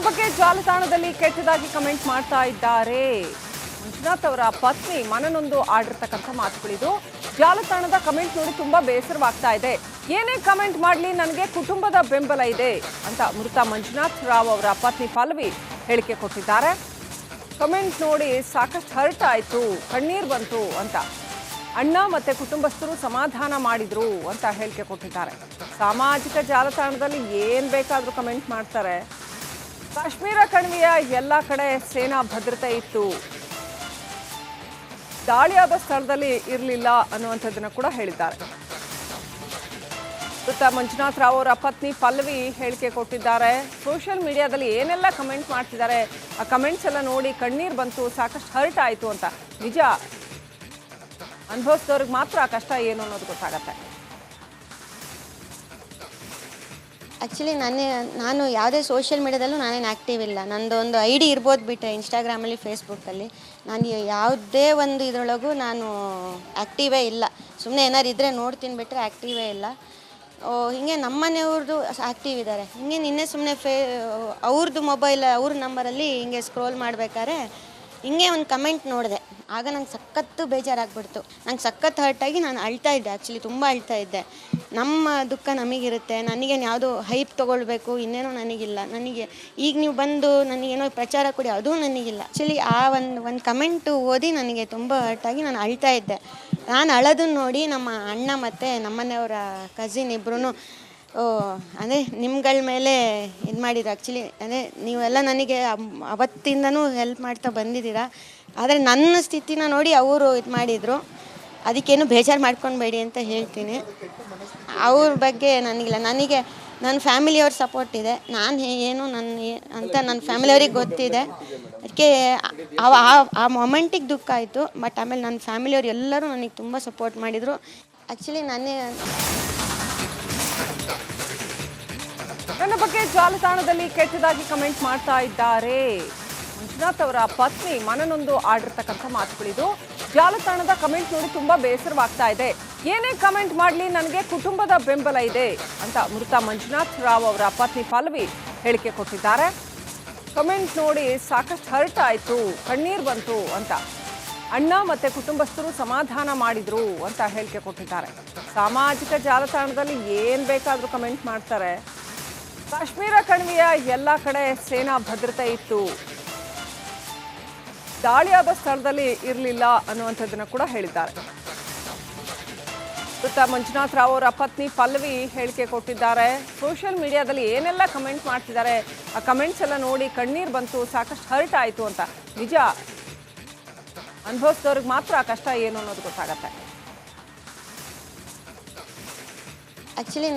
ಬಗ್ಗೆ ಜಾಲತಾಣದಲ್ಲಿ ಕೆಟ್ಟದಾಗಿ ಕಮೆಂಟ್ ಮಾಡ್ತಾ ಇದ್ದಾರೆ. ಮಂಜುನಾಥ್ ಅವರ ಪತ್ನಿ ಮನನೊಂದು ಆಡಿರ್ತಕ್ಕಂಥ ಮಾತುಗಳಿದು. ಜಾಲತಾಣದ ಕಮೆಂಟ್ ನೋಡಿ ತುಂಬಾ ಬೇಸರವಾಗ್ತಾ ಇದೆ. ಏನೇ ಕಮೆಂಟ್ ಮಾಡಲಿ ನನಗೆ ಕುಟುಂಬದ ಬೆಂಬಲ ಇದೆ ಅಂತ ಮೃತ ಮಂಜುನಾಥ್ ರಾವ್ ಅವರ ಪತ್ನಿ ಪಲ್ಲವಿ ಹೇಳಿಕೆ ಕೊಟ್ಟಿದ್ದಾರೆ. ಕಮೆಂಟ್ ನೋಡಿ ಸಾಕಷ್ಟು ಹರ್ಟ್ ಆಯಿತು, ಕಣ್ಣೀರು ಬಂತು ಅಂತ ಅಣ್ಣ ಮತ್ತೆ ಕುಟುಂಬಸ್ಥರು ಸಮಾಧಾನ ಮಾಡಿದ್ರು ಅಂತ ಹೇಳಿಕೆ ಕೊಟ್ಟಿದ್ದಾರೆ. ಸಾಮಾಜಿಕ ಜಾಲತಾಣದಲ್ಲಿ ಏನು ಬೇಕಾದರೂ ಕಮೆಂಟ್ ಮಾಡ್ತಾರೆ. ಕಾಶ್ಮೀರ ಕಣಿವೆಯ ಎಲ್ಲ ಕಡೆ ಸೇನಾ ಭದ್ರತೆ ಇತ್ತು, ದಾಳಿಯಾದ ಸ್ಥಳದಲ್ಲಿ ಇರಲಿಲ್ಲ ಅನ್ನುವಂಥದ್ದನ್ನು ಕೂಡ ಹೇಳಿದ್ದಾರೆ. ಮೃತ ಮಂಜುನಾಥ್ ರಾವ್ ಅವರ ಪತ್ನಿ ಪಲ್ಲವಿ ಹೇಳಿಕೆ ಕೊಟ್ಟಿದ್ದಾರೆ. ಸೋಷಿಯಲ್ ಮೀಡಿಯಾದಲ್ಲಿ ಏನೆಲ್ಲ ಕಮೆಂಟ್ ಮಾಡ್ತಿದ್ದಾರೆ, ಆ ಕಮೆಂಟ್ಸ್ ಎಲ್ಲ ನೋಡಿ ಕಣ್ಣೀರು ಬಂತು, ಸಾಕಷ್ಟು ಹರ್ಟ್ ಆಯಿತು ಅಂತ. ನಿಜ, ಅನುಭವಿಸಿದವ್ರಿಗೆ ಮಾತ್ರ ಕಷ್ಟ ಏನು ಅನ್ನೋದು ಗೊತ್ತಾಗತ್ತೆ. ಆ್ಯಕ್ಚುಲಿ ನಾನು ಯಾವುದೇ ಸೋಷಿಯಲ್ ಮೀಡ್ಯಾದಲ್ಲೂ ನಾನೇನು ಆ್ಯಕ್ಟಿವ್ ಇಲ್ಲ. ನಂದು ಒಂದು ಐ ಡಿ ಇರ್ಬೋದು ಬಿಟ್ಟರೆ ಇನ್ಸ್ಟಾಗ್ರಾಮಲ್ಲಿ ಫೇಸ್ಬುಕ್ಕಲ್ಲಿ ನಾನು ಯಾವುದೇ ಒಂದು ಇದರೊಳಗೂ ನಾನು ಆ್ಯಕ್ಟಿವೇ ಇಲ್ಲ. ಸುಮ್ಮನೆ ಏನಾರು ಇದ್ದರೆ ನೋಡ್ತೀನಿ ಬಿಟ್ಟರೆ ಆ್ಯಕ್ಟಿವೇ ಇಲ್ಲ. ಹೀಗೆ ನಮ್ಮ ಮನೆಯವ್ರದ್ದು ಆ್ಯಕ್ಟಿವ್ ಇದ್ದಾರೆ. ಹಿಂಗೆ ನಿನ್ನೆ ಸುಮ್ಮನೆ ಅವ್ರದ್ದು ಮೊಬೈಲ್ ಅವ್ರ ನಂಬರಲ್ಲಿ ಹಿಂಗೆ ಸ್ಕ್ರೋಲ್ ಮಾಡಬೇಕಾದ್ರೆ ಹಿಂಗೆ ಒಂದು ಕಮೆಂಟ್ ನೋಡಿದೆ. ಆಗ ನಂಗೆ ಸಖತ್ತು ಬೇಜಾರಾಗ್ಬಿಡ್ತು. ನಂಗೆ ಸಖತ್ತು ಹರ್ಟಾಗಿ ನಾನು ಅಳ್ತಾ ಇದ್ದೆ. ಆ್ಯಕ್ಚುಲಿ ತುಂಬ ಅಳ್ತಾ ಇದ್ದೆ. ನಮ್ಮ ದುಃಖ ನಮಗಿರುತ್ತೆ, ನನಗೇನು ಯಾವುದೋ ಹೈಪ್ ತೊಗೊಳ್ಬೇಕು ಇನ್ನೇನೋ ನನಗಿಲ್ಲ. ನನಗೆ ಈಗ ನೀವು ಬಂದು ನನಗೇನೋ ಪ್ರಚಾರ ಕೊಡಿ, ಅದೂ ನನಗಿಲ್ಲ. ಆ್ಯಕ್ಚುಲಿ ಆ ಒಂದು ಕಮೆಂಟು ಓದಿ ನನಗೆ ತುಂಬ ಹರ್ಟಾಗಿ ನಾನು ಅಳ್ತಾ ಇದ್ದೆ. ನಾನು ಅಳೋದನ್ನು ನೋಡಿ ನಮ್ಮ ಅಣ್ಣ ಮತ್ತು ನಮ್ಮನೆಯವರ ಕಸಿನ್ ಇಬ್ಬರೂ ಅದೇ ನಿಮ್ಗಳ ಮೇಲೆ ಇದು ಮಾಡಿದ್ರು. ಆ್ಯಕ್ಚುಲಿ ಅದೇ ನೀವೆಲ್ಲ ನನಗೆ ಅವತ್ತಿಂದನೂ ಹೆಲ್ಪ್ ಮಾಡ್ತಾ ಬಂದಿದ್ದೀರಾ. ಆದರೆ ನನ್ನ ಸ್ಥಿತಿನ ನೋಡಿ ಅವರು ಇದು ಮಾಡಿದರು. ಅದಕ್ಕೇನು ಬೇಜಾರು ಮಾಡ್ಕೊಳ್ಬೇಡಿ ಅಂತ ಹೇಳ್ತೀನಿ. ಅವ್ರ ಬಗ್ಗೆ ನನಗಿಲ್ಲ. ನನಗೆ ನನ್ನ ಫ್ಯಾಮಿಲಿಯವ್ರ ಸಪೋರ್ಟ್ ಇದೆ. ನಾನು ಏನು ಅಂತ ನನ್ನ ಫ್ಯಾಮಿಲಿಯವ್ರಿಗೆ ಗೊತ್ತಿದೆ. ಅದಕ್ಕೆ ಆ ಮೊಮೆಂಟಿಗೆ ದುಃಖ ಆಯಿತು. ಬಟ್ ಆಮೇಲೆ ನನ್ನ ಫ್ಯಾಮಿಲಿಯವ್ರು ಎಲ್ಲರೂ ನನಗೆ ತುಂಬ ಸಪೋರ್ಟ್ ಮಾಡಿದರು. ಆ್ಯಕ್ಚುಲಿ ನನ್ನ ಬಗ್ಗೆ ಜಾಲತಾಣದಲ್ಲಿ ಕೆಟ್ಟದಾಗಿ ಕಮೆಂಟ್ ಮಾಡ್ತಾ ಇದ್ದಾರೆ. ಮಂಜುನಾಥ್ ಅವರ ಪತ್ನಿ ಮನನೊಂದು ಆಡಿರ್ತಕ್ಕಂಥ ಮಾತುಗಳಿದು. ಜಾಲತಾಣದ ಕಮೆಂಟ್ ನೋಡಿ ತುಂಬಾ ಬೇಸರವಾಗ್ತಾ ಇದೆ. ಏನೇ ಕಮೆಂಟ್ ಮಾಡಲಿ ನನಗೆ ಕುಟುಂಬದ ಬೆಂಬಲ ಇದೆ ಅಂತ ಮೃತ ಮಂಜುನಾಥ್ ರಾವ್ ಅವರ ಪತ್ನಿ ಪಲ್ಲವಿ ಹೇಳಿಕೆ ಕೊಟ್ಟಿದ್ದಾರೆ. ಕಮೆಂಟ್ ನೋಡಿ ಸಾಕಷ್ಟು ಹರ್ಟ್ ಆಯಿತು, ಕಣ್ಣೀರು ಬಂತು ಅಂತ ಅಣ್ಣ ಮತ್ತೆ ಕುಟುಂಬಸ್ಥರು ಸಮಾಧಾನ ಮಾಡಿದ್ರು ಅಂತ ಹೇಳಿಕೆ ಕೊಟ್ಟಿದ್ದಾರೆ. ಸಾಮಾಜಿಕ ಜಾಲತಾಣದಲ್ಲಿ ಏನು ಬೇಕಾದರೂ ಕಮೆಂಟ್ ಮಾಡ್ತಾರೆ. ಕಾಶ್ಮೀರ ಕಣಿವೆಯ ಎಲ್ಲ ಕಡೆ ಸೇನಾ ಭದ್ರತೆ ಇತ್ತು, ದಾಳಿಯಾದ ಸ್ಥಳದಲ್ಲಿ ಇರಲಿಲ್ಲ ಅನ್ನುವಂಥದ್ದನ್ನು ಕೂಡ ಹೇಳಿದ್ದಾರೆ. ಮೃತ ಮಂಜುನಾಥ್ ರಾವ್ ಅವರ ಪತ್ನಿ ಪಲ್ಲವಿ ಹೇಳಿಕೆ ಕೊಟ್ಟಿದ್ದಾರೆ. ಸೋಷಿಯಲ್ ಮೀಡಿಯಾದಲ್ಲಿ ಏನೆಲ್ಲ ಕಮೆಂಟ್ ಮಾಡ್ತಿದ್ದಾರೆ, ಆ ಕಮೆಂಟ್ಸ್ ಎಲ್ಲ ನೋಡಿ ಕಣ್ಣೀರು ಬಂತು, ಸಾಕಷ್ಟು ಹರ್ಟ್ ಆಯಿತು ಅಂತ. ನಿಜ, ಅನುಭವಿಸಿದವ್ರಿಗೆ ಮಾತ್ರ ಕಷ್ಟ ಏನು ಅನ್ನೋದು ಗೊತ್ತಾಗತ್ತೆ. ಆ್ಯಕ್ಚುಲಿ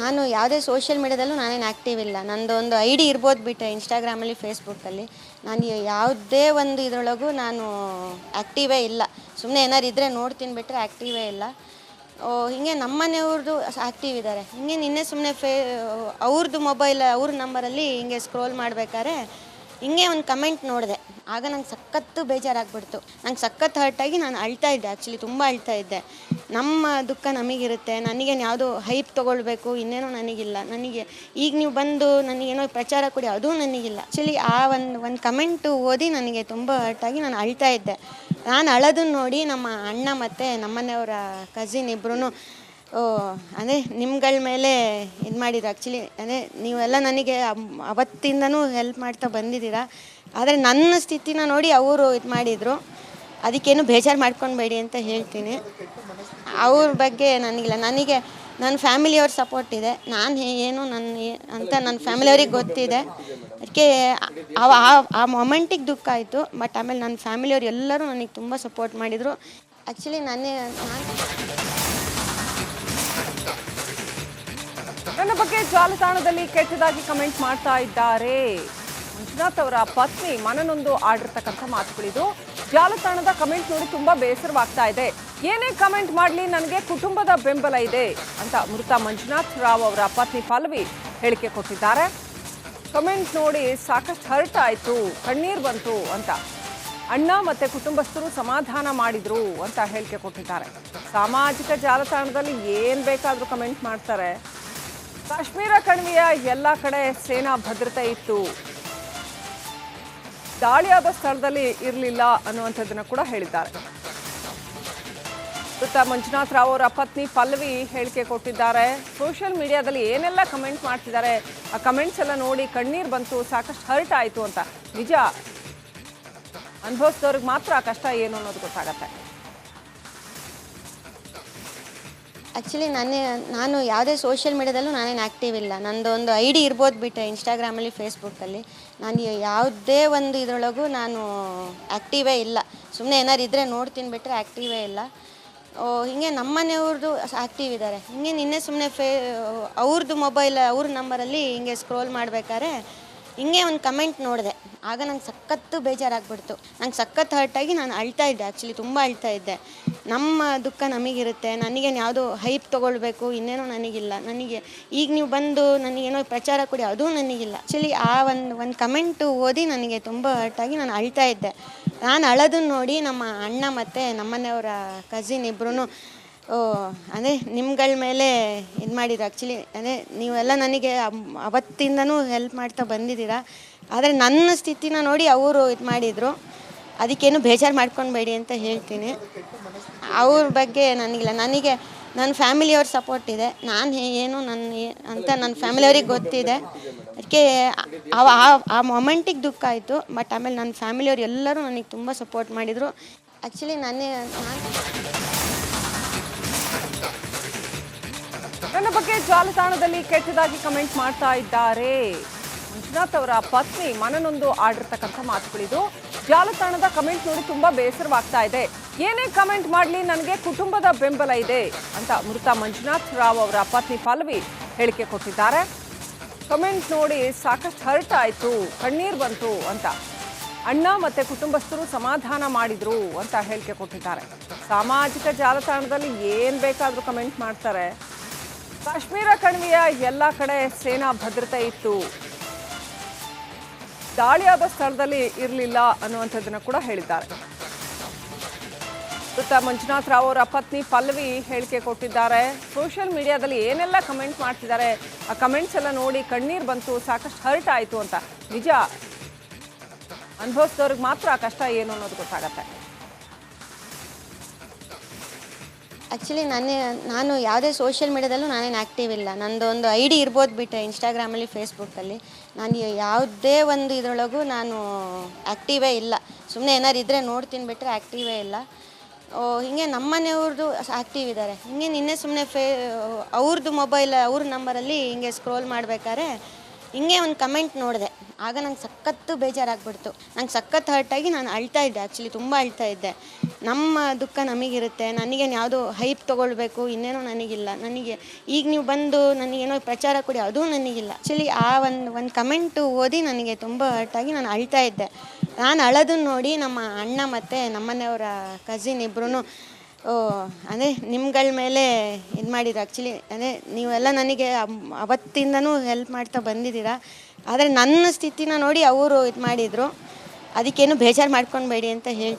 ನಾನು ಯಾವುದೇ ಸೋಷಿಯಲ್ ಮೀಡ್ಯಾದಲ್ಲೂ ನಾನೇನು ಆ್ಯಕ್ಟಿವ್ ಇಲ್ಲ. ನಂದು ಒಂದು ಐ ಡಿ ಇರ್ಬೋದು ಬಿಟ್ಟರೆ ಇನ್ಸ್ಟಾಗ್ರಾಮಲ್ಲಿ ಫೇಸ್ಬುಕ್ಕಲ್ಲಿ ನಾನು ಯಾವುದೇ ಒಂದು ಇದರೊಳಗೂ ನಾನು ಆ್ಯಕ್ಟಿವೇ ಇಲ್ಲ. ಸುಮ್ಮನೆ ಏನಾರು ಇದ್ದರೆ ನೋಡ್ತೀನಿ ಬಿಟ್ಟರೆ ಆ್ಯಕ್ಟಿವೇ ಇಲ್ಲ. ಹಿಂಗೆ ನಮ್ಮ ಮನೆಯವ್ರದ್ದು ಆ್ಯಕ್ಟಿವ್ ಇದ್ದಾರೆ. ಹಿಂಗೆ ನಿನ್ನೆ ಸುಮ್ಮನೆ ಅವ್ರದ್ದು ಮೊಬೈಲ್ ಅವ್ರ ನಂಬರಲ್ಲಿ ಹಿಂಗೆ ಸ್ಕ್ರೋಲ್ ಮಾಡಬೇಕಾದ್ರೆ ಹಿಂಗೆ ಒಂದು ಕಮೆಂಟ್ ನೋಡಿದೆ. ಆಗ ನಂಗೆ ಸಖತ್ತು ಬೇಜಾರಾಗ್ಬಿಡ್ತು. ನಂಗೆ ಸಖತ್ತು ಹರ್ಟಾಗಿ ನಾನು ಅಳ್ತಾ ಇದ್ದೆ. ಆ್ಯಕ್ಚುಲಿ ತುಂಬ ಅಳ್ತಾ ಇದ್ದೆ. ನಮ್ಮ ದುಃಖ ನಮಗಿರುತ್ತೆ, ನನಗೇನು ಯಾವುದೋ ಹೈಪ್ ತೊಗೊಳ್ಬೇಕು ಇನ್ನೇನೋ ನನಗಿಲ್ಲ. ನನಗೆ ಈಗ ನೀವು ಬಂದು ನನಗೇನೋ ಪ್ರಚಾರ ಕೊಡಿ, ಅದೂ ನನಗಿಲ್ಲ. ಆ್ಯಕ್ಚುಲಿ ಆ ಒಂದು ಕಮೆಂಟು ಓದಿ ನನಗೆ ತುಂಬ ಹರ್ಟಾಗಿ ನಾನು ಅಳ್ತಾ ಇದ್ದೆ. ನಾನು ಅಳೋದನ್ನು ನೋಡಿ ನಮ್ಮ ಅಣ್ಣ ಮತ್ತು ನಮ್ಮನೆಯವರ ಕಸಿನ್ ಇಬ್ಬರೂ ಅದೇ ನಿಮ್ಗಳ ಮೇಲೆ ಇದು ಮಾಡಿದ್ರು. ಆ್ಯಕ್ಚುಲಿ ಅದೇ ನೀವೆಲ್ಲ ನನಗೆ ಅವತ್ತಿಂದನೂ ಹೆಲ್ಪ್ ಮಾಡ್ತಾ ಬಂದಿದ್ದೀರಾ. ಆದರೆ ನನ್ನ ಸ್ಥಿತಿನ ನೋಡಿ ಅವರು ಇದು ಮಾಡಿದರು. ಅದಕ್ಕೇನು ಬೇಜಾರು ಮಾಡ್ಕೊಳ್ಬೇಡಿ ಅಂತ ಹೇಳ್ತೀನಿ. ಅವ್ರ ಬಗ್ಗೆ ನನಗಿಲ್ಲ. ನನಗೆ ನನ್ನ ಫ್ಯಾಮಿಲಿಯವ್ರ ಸಪೋರ್ಟ್ ಇದೆ. ನಾನು ಏನು ಅಂತ ನನ್ನ ಫ್ಯಾಮಿಲಿಯವ್ರಿಗೆ ಗೊತ್ತಿದೆ. ಅದಕ್ಕೆ ಆ ಮೊಮೆಂಟಿಗೆ ದುಃಖ ಆಯಿತು. ಬಟ್ ಆಮೇಲೆ ನನ್ನ ಫ್ಯಾಮಿಲಿಯವ್ರು ಎಲ್ಲರೂ ನನಗೆ ತುಂಬ ಸಪೋರ್ಟ್ ಮಾಡಿದರು. ಆ್ಯಕ್ಚುಲಿ ನನ್ನ ಬಗ್ಗೆ ಜಾಲತಾಣದಲ್ಲಿ ಕೆಟ್ಟದಾಗಿ ಕಮೆಂಟ್ ಮಾಡ್ತಾ ಇದ್ದಾರೆ. ಮಂಜುನಾಥ್ ಅವರ ಪತ್ನಿ ಮನನೊಂದು ಆಡಿರ್ತಕ್ಕಂಥ ಮಾತುಗಳಿದು. ಜಾಲತಾಣದ ಕಮೆಂಟ್ ನೋಡಿ ತುಂಬಾ ಬೇಸರವಾಗ್ತಾ ಇದೆ. ಏನೇ ಕಮೆಂಟ್ ಮಾಡಲಿ ನನಗೆ ಕುಟುಂಬದ ಬೆಂಬಲ ಇದೆ ಅಂತ ಮೃತ ಮಂಜುನಾಥ್ ರಾವ್ ಅವರ ಪತ್ನಿ ಪಲ್ಲವಿ ಹೇಳಿಕೆ ಕೊಟ್ಟಿದ್ದಾರೆ. ಕಮೆಂಟ್ ನೋಡಿ ಸಾಕಷ್ಟು ಹರ್ಟ್ ಆಯಿತು, ಕಣ್ಣೀರು ಬಂತು ಅಂತ ಅಣ್ಣ ಮತ್ತೆ ಕುಟುಂಬಸ್ಥರು ಸಮಾಧಾನ ಮಾಡಿದ್ರು ಅಂತ ಹೇಳಿಕೆ ಕೊಟ್ಟಿದ್ದಾರೆ. ಸಾಮಾಜಿಕ ಜಾಲತಾಣದಲ್ಲಿ ಏನು ಬೇಕಾದರೂ ಕಮೆಂಟ್ ಮಾಡ್ತಾರೆ. ಕಾಶ್ಮೀರ ಕಣಿವೆಯ ಎಲ್ಲ ಕಡೆ ಸೇನಾ ಭದ್ರತೆ ಇತ್ತು, ದಾಳಿಯಾದ ಸ್ಥಳದಲ್ಲಿ ಇರಲಿಲ್ಲ ಅನ್ನುವಂಥದ್ದನ್ನು ಕೂಡ ಹೇಳಿದ್ದಾರೆ. ಮೃತ ಮಂಜುನಾಥ್ ರಾವ್ ಅವರ ಪತ್ನಿ ಪಲ್ಲವಿ ಹೇಳಿಕೆ ಕೊಟ್ಟಿದ್ದಾರೆ. ಸೋಷಿಯಲ್ ಮೀಡಿಯಾದಲ್ಲಿ ಏನೆಲ್ಲ ಕಮೆಂಟ್ ಮಾಡ್ತಿದ್ದಾರೆ, ಆ ಕಮೆಂಟ್ಸ್ ಎಲ್ಲ ನೋಡಿ ಕಣ್ಣೀರು ಬಂತು, ಸಾಕಷ್ಟು ಹರ್ಟ್ ಆಯಿತು ಅಂತ. ನಿಜ, ಅನುಭವಿಸಿದವ್ರಿಗೆ ಮಾತ್ರ ಆ ಕಷ್ಟ ಏನು ಅನ್ನೋದು ಗೊತ್ತಾಗತ್ತೆ. ಆ್ಯಕ್ಚುಲಿ ನಾನು ಯಾವುದೇ ಸೋಷಿಯಲ್ ಮೀಡಿಯಾದಲ್ಲೂ ನಾನೇನು ಆ್ಯಕ್ಟಿವ್ ಇಲ್ಲ. ನಂದು ಒಂದು ಐ ಡಿ ಇರ್ಬೋದು ಬಿಟ್ಟರೆ ಇನ್ಸ್ಟಾಗ್ರಾಮಲ್ಲಿ ಫೇಸ್ಬುಕ್ಕಲ್ಲಿ ನಾನು ಯಾವುದೇ ಒಂದು ಇದರೊಳಗೂ ನಾನು ಆ್ಯಕ್ಟಿವೇ ಇಲ್ಲ. ಸುಮ್ಮನೆ ಏನಾರು ಇದ್ದರೆ ನೋಡ್ತೀನಿ ಬಿಟ್ಟರೆ ಆ್ಯಕ್ಟಿವೇ ಇಲ್ಲ. ಹೀಗೆ ನಮ್ಮ ಮನೆಯವ್ರದ್ದು ಆ್ಯಕ್ಟಿವ್ ಇದ್ದಾರೆ. ಹಿಂಗೆ ನಿನ್ನೆ ಸುಮ್ಮನೆ ಅವ್ರದ್ದು ಮೊಬೈಲ್ ಅವ್ರ ನಂಬರಲ್ಲಿ ಹಿಂಗೆ ಸ್ಕ್ರೋಲ್ ಮಾಡ್ಬೇಕಾದ್ರೆ ಹಿಂಗೆ ಒಂದು ಕಮೆಂಟ್ ನೋಡಿದೆ. ಆಗ ನಂಗೆ ಸಖತ್ತು ಬೇಜಾರಾಗ್ಬಿಡ್ತು. ನಂಗೆ ಸಖತ್ತು ಹರ್ಟಾಗಿ ನಾನು ಅಳ್ತಾ ಇದ್ದೆ. ಆ್ಯಕ್ಚುಲಿ ತುಂಬ ಅಳ್ತಾ ಇದ್ದೆ. ನಮ್ಮ ದುಃಖ ನಮಗಿರುತ್ತೆ, ನನಗೇನು ಯಾವುದೋ ಹೈಪ್ ತೊಗೊಳ್ಬೇಕು ಇನ್ನೇನೋ ನನಗಿಲ್ಲ. ನನಗೆ ಈಗ ನೀವು ಬಂದು ನನಗೇನೋ ಪ್ರಚಾರ ಕೊಡಿ, ಅದೂ ನನಗಿಲ್ಲ. ಆ್ಯಕ್ಚುಲಿ ಆ ಒಂದು ಕಮೆಂಟು ಓದಿ ನನಗೆ ತುಂಬ ಹರ್ಟಾಗಿ ನಾನು ಅಳ್ತಾ ಇದ್ದೆ. ನಾನು ಅಳೋದನ್ನು ನೋಡಿ ನಮ್ಮ ಅಣ್ಣ ಮತ್ತು ನಮ್ಮನೆಯವರ ಕಸಿನ್ ಇಬ್ಬರೂ ಅದೇ ನಿಮ್ಗಳ ಮೇಲೆ ಇದು ಮಾಡಿದ್ರು. ಆ್ಯಕ್ಚುಲಿ ಅದೇ ನೀವೆಲ್ಲ ನನಗೆ ಅವತ್ತಿಂದನೂ ಹೆಲ್ಪ್ ಮಾಡ್ತಾ ಬಂದಿದ್ದೀರಾ. ಆದರೆ ನನ್ನ ಸ್ಥಿತಿನ ನೋಡಿ ಅವರು ಇದು ಮಾಡಿದರು. ಅದಕ್ಕೇನು ಬೇಜಾರು ಮಾಡ್ಕೊಬೇಡಿ ಅಂತ ಹೇಳ್ತೀನಿ. ಅವ್ರ ಬಗ್ಗೆ ನನಗಿಲ್ಲ. ನನಗೆ ನನ್ನ ಫ್ಯಾಮಿಲಿಯವ್ರ ಸಪೋರ್ಟ್ ಇದೆ. ನಾನು ಏನು ಅಂತ ನನ್ನ ಫ್ಯಾಮಿಲಿಯವ್ರಿಗೆ ಗೊತ್ತಿದೆ. ಅದಕ್ಕೆ ಆ ಮೊಮೆಂಟಿಗೆ ದುಃಖ ಆಯಿತು. ಬಟ್ ಆಮೇಲೆ ನನ್ನ ಫ್ಯಾಮಿಲಿಯವ್ರು ಎಲ್ಲರೂ ನನಗೆ ತುಂಬ ಸಪೋರ್ಟ್ ಮಾಡಿದರು. ಆ್ಯಕ್ಚುಲಿ ನನ್ನ ಬಗ್ಗೆ ಜಾಲತಾಣದಲ್ಲಿ ಕೆಟ್ಟದಾಗಿ ಕಮೆಂಟ್ ಮಾಡ್ತಾ ಇದ್ದಾರೆ. ಮಂಜುನಾಥ್ ಅವರ ಪತ್ನಿ ಮನನೊಂದು ಆಡಿರ್ತಕ್ಕಂಥ ಮಾತುಗಳಿದು. ಜಾಲತಾಣದ ಕಮೆಂಟ್ ನೋಡಿ ತುಂಬಾ ಬೇಸರವಾಗ್ತಾ ಇದೆ. ಏನೇ ಕಮೆಂಟ್ ಮಾಡಲಿ ನನಗೆ ಕುಟುಂಬದ ಬೆಂಬಲ ಇದೆ ಅಂತ ಮೃತ ಮಂಜುನಾಥ್ ರಾವ್ ಅವರ ಪತ್ನಿ ಪಲ್ಲವಿ ಹೇಳಿಕೆ ಕೊಟ್ಟಿದ್ದಾರೆ. ಕಮೆಂಟ್ ನೋಡಿ ಸಾಕಷ್ಟು ಹರ್ಟ್ ಆಯಿತು, ಕಣ್ಣೀರು ಬಂತು ಅಂತ. ಅಣ್ಣ ಮತ್ತೆ ಕುಟುಂಬಸ್ಥರು ಸಮಾಧಾನ ಮಾಡಿದ್ರು ಅಂತ ಹೇಳಿಕೆ ಕೊಟ್ಟಿದ್ದಾರೆ. ಸಾಮಾಜಿಕ ಜಾಲತಾಣದಲ್ಲಿ ಏನು ಬೇಕಾದರೂ ಕಮೆಂಟ್ ಮಾಡ್ತಾರೆ. ಕಾಶ್ಮೀರ ಕಣಿವೆಯ ಎಲ್ಲ ಕಡೆ ಸೇನಾ ಭದ್ರತೆ ಇತ್ತು, ದಾಳಿಯಾದ ಸ್ಥಳದಲ್ಲಿ ಇರಲಿಲ್ಲ ಅನ್ನುವಂಥದ್ದನ್ನು ಕೂಡ ಹೇಳಿದ್ದಾರೆ. ಮೃತ ಮಂಜುನಾಥ್ ರಾವ್ ಅವರ ಪತ್ನಿ ಪಲ್ಲವಿ ಹೇಳಿಕೆ ಕೊಟ್ಟಿದ್ದಾರೆ. ಸೋಷಿಯಲ್ ಮೀಡಿಯಾದಲ್ಲಿ ಏನೆಲ್ಲ ಕಮೆಂಟ್ ಮಾಡ್ತಿದ್ದಾರೆ, ಆ ಕಮೆಂಟ್ಸ್ ಎಲ್ಲ ನೋಡಿ ಕಣ್ಣೀರು ಬಂತು, ಸಾಕಷ್ಟು ಹರ್ಟ್ ಆಯಿತು ಅಂತ. ನಿಜ, ಅನುಭವಿಸಿದವ್ರಿಗೆ ಮಾತ್ರ ಆ ಕಷ್ಟ ಏನು ಅನ್ನೋದು ಗೊತ್ತಾಗತ್ತೆ. ಆ್ಯಕ್ಚುಲಿ ನಾನು ಯಾವುದೇ ಸೋಷಿಯಲ್ ಮೀಡಿಯಾದಲ್ಲೂ ನಾನೇನು ಆ್ಯಕ್ಟಿವ್ ಇಲ್ಲ. ನಂದು ಒಂದು ಐ ಡಿ ಇರ್ಬೋದು ಬಿಟ್ಟರೆ ಇನ್ಸ್ಟಾಗ್ರಾಮಲ್ಲಿ ಫೇಸ್ಬುಕ್ಕಲ್ಲಿ ನಾನು ಯಾವುದೇ ಒಂದು ಇದರೊಳಗೂ ನಾನು ಆ್ಯಕ್ಟಿವೇ ಇಲ್ಲ. ಸುಮ್ಮನೆ ಏನಾರು ಇದ್ದರೆ ನೋಡ್ತೀನಿ ಬಿಟ್ಟರೆ ಆ್ಯಕ್ಟಿವೇ ಇಲ್ಲ. ಹಿಂಗೆ ನಮ್ಮ ಮನೆಯವ್ರದ್ದು ಆ್ಯಕ್ಟಿವ್ ಇದ್ದಾರೆ. ಹಿಂಗೆ ನಿನ್ನೆ ಸುಮ್ಮನೆ ಅವ್ರದ್ದು ಮೊಬೈಲ್ ಅವ್ರ ನಂಬರಲ್ಲಿ ಹಿಂಗೆ ಸ್ಕ್ರೋಲ್ ಮಾಡ್ಬೇಕಾದ್ರೆ ಹಿಂಗೆ ಒಂದು ಕಮೆಂಟ್ ನೋಡಿದೆ. ಆಗ ನಂಗೆ ಸಖತ್ತು ಬೇಜಾರಾಗ್ಬಿಡ್ತು. ನಂಗೆ ಸಖತ್ತು ಹರ್ಟಾಗಿ ನಾನು ಅಳ್ತಾ ಇದ್ದೆ. ಆ್ಯಕ್ಚುಲಿ ತುಂಬ ಅಳ್ತಾ ಇದ್ದೆ. ನಮ್ಮ ದುಃಖ ನಮಗಿರುತ್ತೆ, ನನಗೇನು ಯಾವುದೋ ಹೈಪ್ ತೊಗೊಳ್ಬೇಕು ಇನ್ನೇನೋ ನನಗಿಲ್ಲ. ನನಗೆ ಈಗ ನೀವು ಬಂದು ನನಗೇನೋ ಪ್ರಚಾರ ಕೊಡಿ, ಅದೂ ನನಗಿಲ್ಲ. ಆ್ಯಕ್ಚುಲಿ ಆ ಒಂದು ಕಮೆಂಟು ಓದಿ ನನಗೆ ತುಂಬ ಹರ್ಟಾಗಿ ನಾನು ಅಳ್ತಾ ಇದ್ದೆ. ನಾನು ಅಳೋದನ್ನು ನೋಡಿ ನಮ್ಮ ಅಣ್ಣ ಮತ್ತು ನಮ್ಮನೆಯವರ ಕಸಿನ್ ಇಬ್ಬರೂ ಅದೇ ನಿಮ್ಗಳ ಮೇಲೆ ಇದು ಮಾಡಿದ್ರು. ಆ್ಯಕ್ಚುಲಿ ಅದೇ ನೀವೆಲ್ಲ ನನಗೆ ಅವತ್ತಿಂದನೂ ಹೆಲ್ಪ್ ಮಾಡ್ತಾ ಬಂದಿದ್ದೀರಾ. ಆದರೆ ನನ್ನ ಸ್ಥಿತಿನ ನೋಡಿ ಅವರು ಇದು ಮಾಡಿದರು. ಅದಕ್ಕೇನು ಬೇಜಾರು ಮಾಡ್ಕೊಬೇಡಿ ಅಂತ ಹೇಳ್ತೀನಿ.